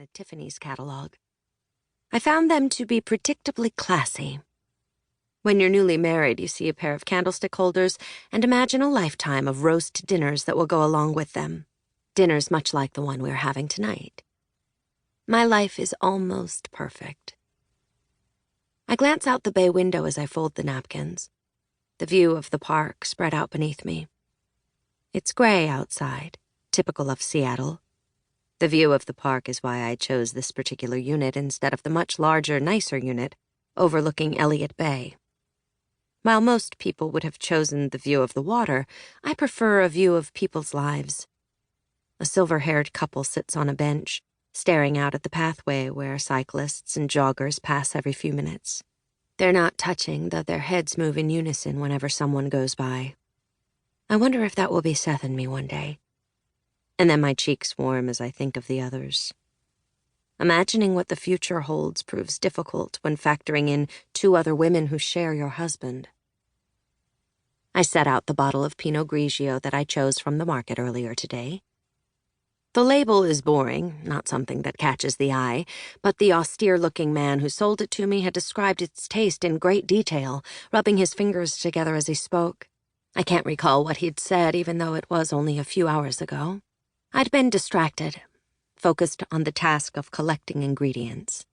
a Tiffany's catalog. I found them to be predictably classy. When you're newly married, you see a pair of candlestick holders and imagine a lifetime of roast dinners that will go along with them. Dinners much like the one we're having tonight. My life is almost perfect. I glance out the bay window as I fold the napkins. The view of the park spread out beneath me. It's gray outside, typical of Seattle. The view of the park is why I chose this particular unit instead of the much larger, nicer unit overlooking Elliott Bay. While most people would have chosen the view of the water, I prefer a view of people's lives. A silver-haired couple sits on a bench, staring out at the pathway where cyclists and joggers pass every few minutes. They're not touching, though their heads move in unison whenever someone goes by. I wonder if that will be Seth and me one day. And then my cheeks warm as I think of the others. Imagining what the future holds proves difficult when factoring in 2 other women who share your husband. I set out the bottle of Pinot Grigio that I chose from the market earlier today. The label is boring, not something that catches the eye, but the austere-looking man who sold it to me had described its taste in great detail, rubbing his fingers together as he spoke. I can't recall what he'd said, even though it was only a few hours ago. I'd been distracted, focused on the task of collecting ingredients.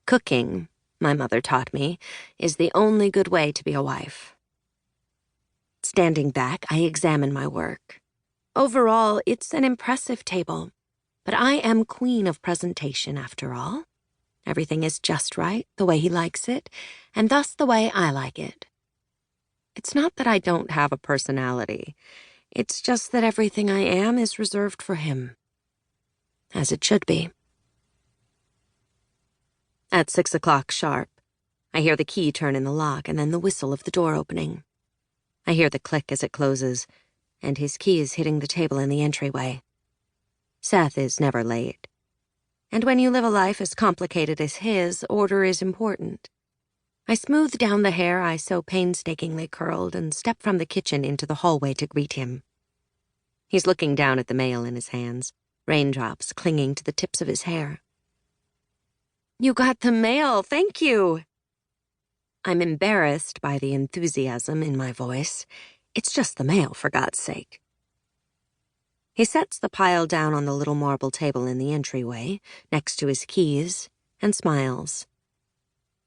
Cooking, my mother taught me, is the only good way to be a wife. Standing back, I examine my work. Overall, it's an impressive table, but I am queen of presentation after all. Everything is just right, the way he likes it, and thus the way I like it. It's not that I don't have a personality. It's just that everything I am is reserved for him. As it should be. At 6 o'clock sharp, I hear the key turn in the lock and then the whistle of the door opening. I hear the click as it closes, and his keys hitting the table in the entryway. Seth is never late. And when you live a life as complicated as his, order is important. I smooth down the hair I so painstakingly curled and step from the kitchen into the hallway to greet him. He's looking down at the mail in his hands, raindrops clinging to the tips of his hair. "You got the mail, thank you!" I'm embarrassed by the enthusiasm in my voice. It's just the mail, for God's sake. He sets the pile down on the little marble table in the entryway, next to his keys, and smiles.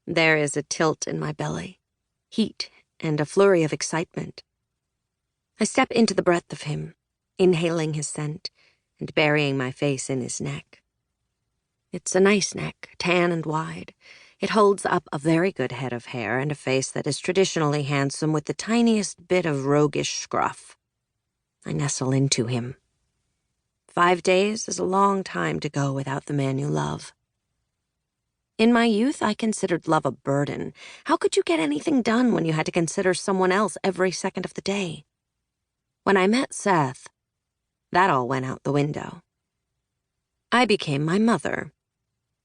There is a tilt in my belly, heat, and a flurry of excitement. I step into the breath of him, inhaling his scent, and burying my face in his neck. It's a nice neck, tan and wide. It holds up a very good head of hair and a face that is traditionally handsome with the tiniest bit of roguish scruff. I nestle into him. 5 days is a long time to go without the man you love. In my youth, I considered love a burden. How could you get anything done when you had to consider someone else every second of the day? When I met Seth, that all went out the window. I became my mother.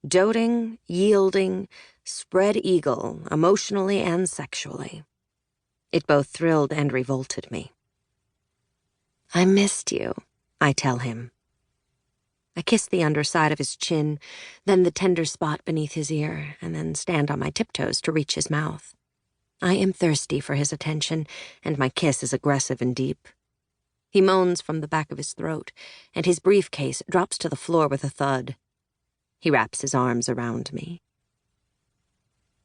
Doting, yielding, spread eagle, emotionally and sexually. It both thrilled and revolted me. "I missed you," I tell him. I kiss the underside of his chin, then the tender spot beneath his ear, and then stand on my tiptoes to reach his mouth. I am thirsty for his attention, and my kiss is aggressive and deep. He moans from the back of his throat, and his briefcase drops to the floor with a thud. He wraps his arms around me.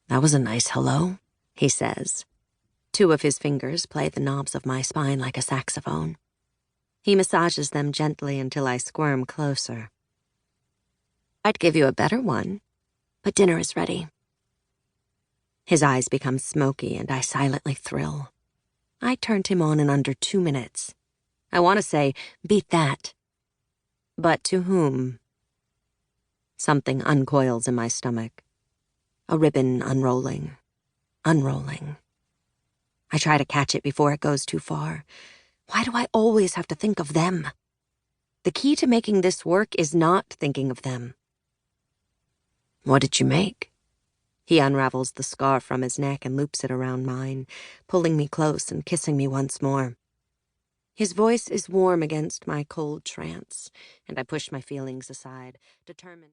"That was a nice hello," he says. 2 of his fingers play the knobs of my spine like a saxophone. He massages them gently until I squirm closer. "I'd give you a better one, but dinner is ready." His eyes become smoky and I silently thrill. I turned him on in under 2 minutes. I want to say, beat that. But to whom? Something uncoils in my stomach. A ribbon unrolling. Unrolling. I try to catch it before it goes too far. Why do I always have to think of them? The key to making this work is not thinking of them. "What did you make?" He unravels the scarf from his neck and loops it around mine, pulling me close and kissing me once more. His voice is warm against my cold trance, and I push my feelings aside, determined.